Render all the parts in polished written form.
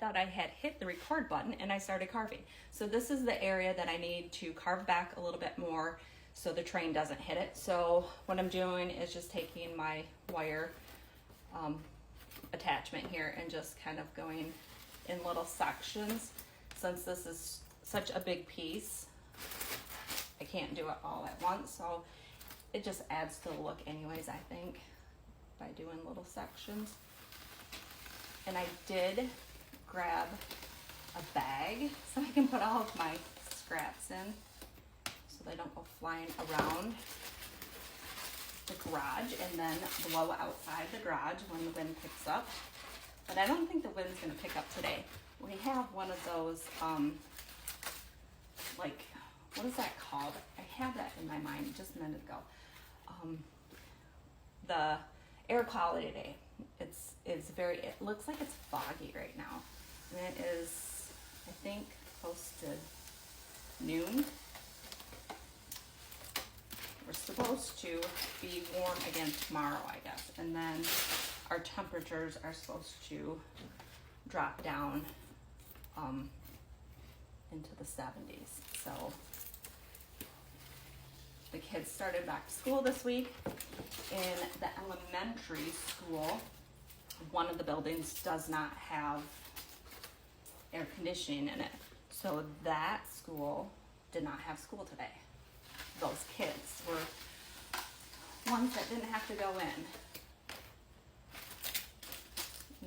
thought I had hit the record button and I started carving. So this is the area that I need to carve back a little bit more so the train doesn't hit it. So what I'm doing is just taking my wire attachment here and just kind of going in little sections. Since this is such a big piece, I can't do it all at once, so it just adds to the look anyways, I think, by doing little sections. And I did grab a bag so I can put all of my scraps in so they don't go flying around the garage and then blow outside the garage when the wind picks up. But I don't think the wind's gonna pick up today. We have one of those, like, what is that called? I had that in my mind just a minute ago. The air quality day. It looks like it's foggy right now. And it is, I think, close to noon. We're supposed to be warm again tomorrow, I guess. And then our temperatures are supposed to drop down into the 70s. So the kids started back to school this week. In the elementary school, one of the buildings does not have air conditioning in it. So that school did not have school today. Those kids were ones that didn't have to go in.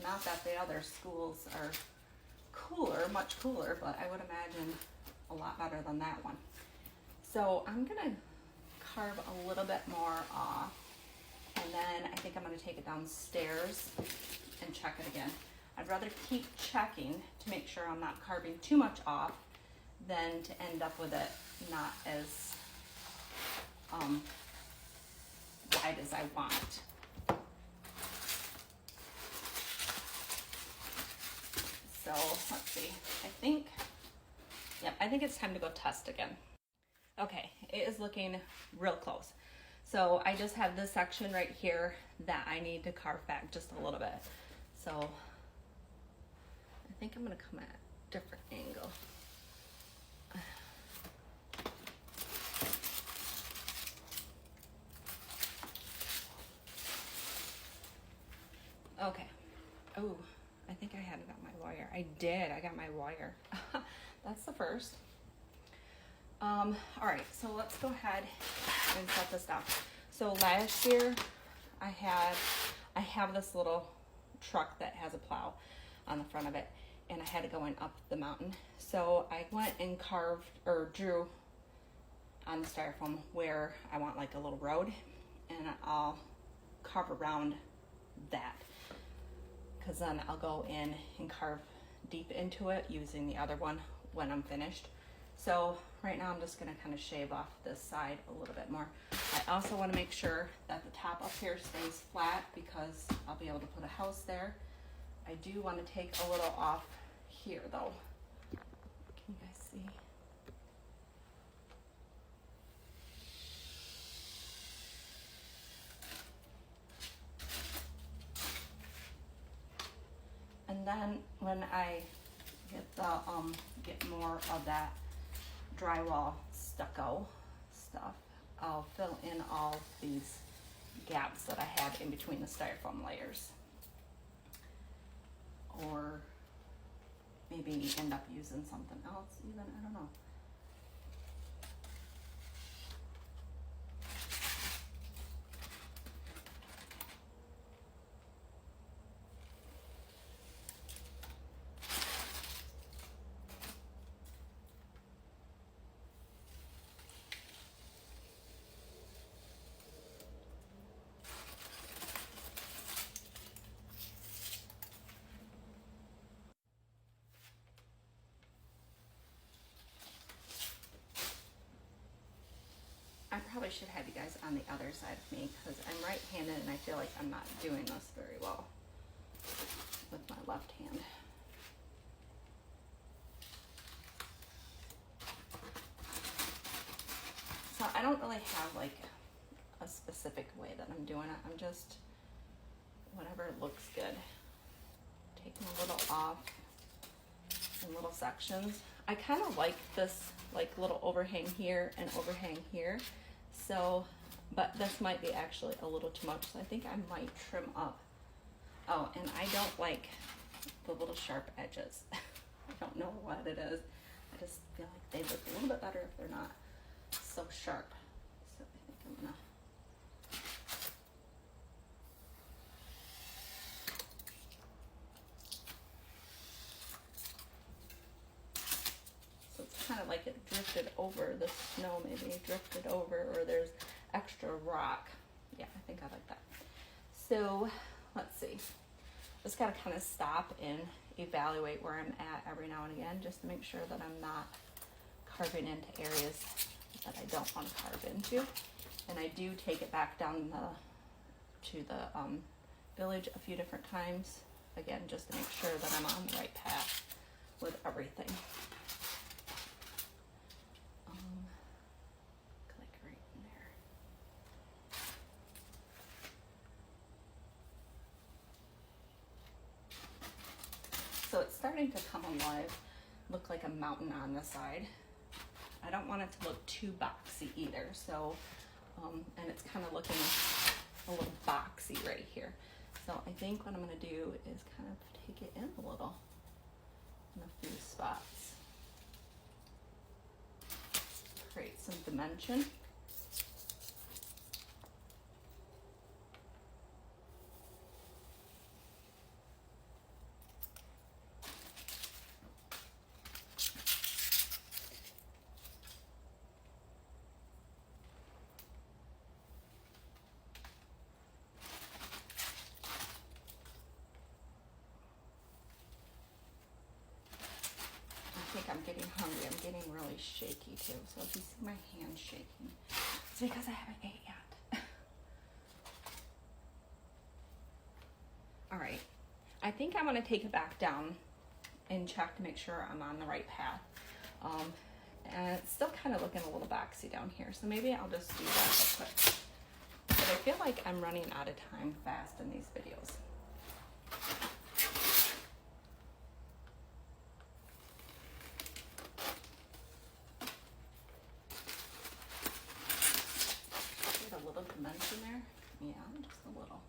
Not that the other schools are cooler, much cooler, but I would imagine a lot better than that one. So I'm gonna carve a little bit more off, and then I think I'm gonna take it downstairs and check it again. I'd rather keep checking to make sure I'm not carving too much off than to end up with it not as wide as I want. So let's see, I think it's time to go test again. Okay, it is looking real close. So I just have this section right here that I need to carve back just a little bit. So I think I'm gonna come at a different angle. Okay. Oh, I think I had it on my wire. I did, I got my wire. That's the first. All right, so let's go ahead and set this down. So last year I have this little truck that has a plow on the front of it, and I had it going up the mountain. So I went and carved or drew on the styrofoam where I want like a little road, and I'll carve around that, because then I'll go in and carve deep into it using the other one when I'm finished. So right now I'm just gonna kind of shave off this side a little bit more. I also want to make sure that the top up here stays flat because I'll be able to put a house there. I do want to take a little off here though. Can you guys see? And then when I get more of that drywall stucco stuff, I'll fill in all these gaps that I have in between the styrofoam layers. Or maybe end up using something else even, I don't know. I probably should have you guys on the other side of me because I'm right-handed and I feel like I'm not doing this very well with my left hand. So I don't really have like a specific way that I'm doing it. I'm just whatever looks good. Taking a little off in little sections. I kind of like this like little overhang here and overhang here. So, but this might be actually a little too much. So I think I might trim up. Oh, and I don't like the little sharp edges. I don't know what it is. I just feel like they look a little bit better if they're not so sharp. So I think I'm gonna kind of like it drifted over the snow, maybe drifted over, or there's extra rock. Yeah, I think I like that. So let's see. Just gotta kind of stop and evaluate where I'm at every now and again, just to make sure that I'm not carving into areas that I don't want to carve into. And I do take it back down to the village a few different times, again, just to make sure that I'm on the right path with everything. Click right in there. So it's starting to come alive, look like a mountain on the side. I don't want it to look too boxy either, so, and it's kind of looking a little boxy right here. So I think what I'm gonna do is kind of take it in a little in a few spots. Create some dimension. I think I'm getting hungry. I'm getting really shaky too. So if you see my hand shaking, it's because I haven't ate yet. All right. I think I'm going to take it back down and check to make sure I'm on the right path. And it's still kind of looking a little boxy down here. So maybe I'll just do that real quick. But I feel like I'm running out of time fast in these videos. Dimension there? Yeah, just a little.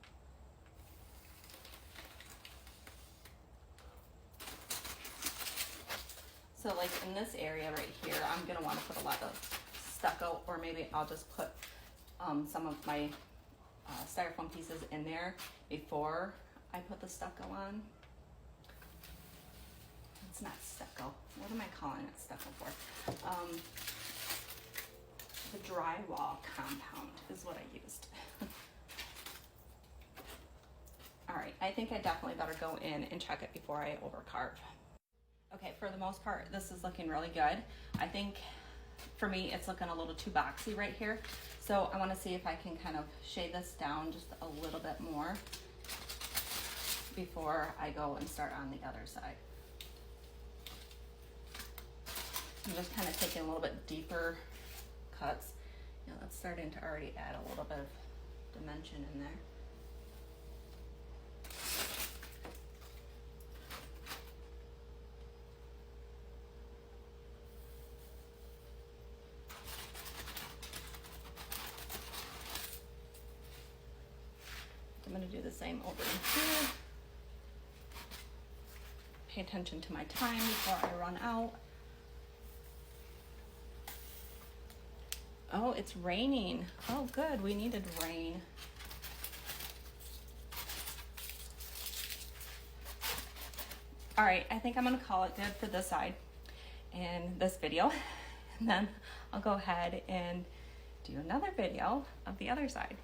So like in this area right here, I'm gonna want to put a lot of stucco, or maybe I'll just put some of my styrofoam pieces in there before I put the stucco on. It's not stucco. What am I calling it stucco for? The drywall compound is what I used. All right, I think I definitely better go in and check it before I overcarve. Okay, for the most part, this is looking really good. I think for me, it's looking a little too boxy right here. So I wanna see if I can kind of shade this down just a little bit more before I go and start on the other side. I'm just kind of taking a little bit deeper cuts. You know, that's starting to already add a little bit of dimension in there. I'm going to do the same over here. Pay attention to my time before I run out. Oh, it's raining. Oh, good. We needed rain. All right, I think I'm going to call it good for this side in this video. And then I'll go ahead and do another video of the other side.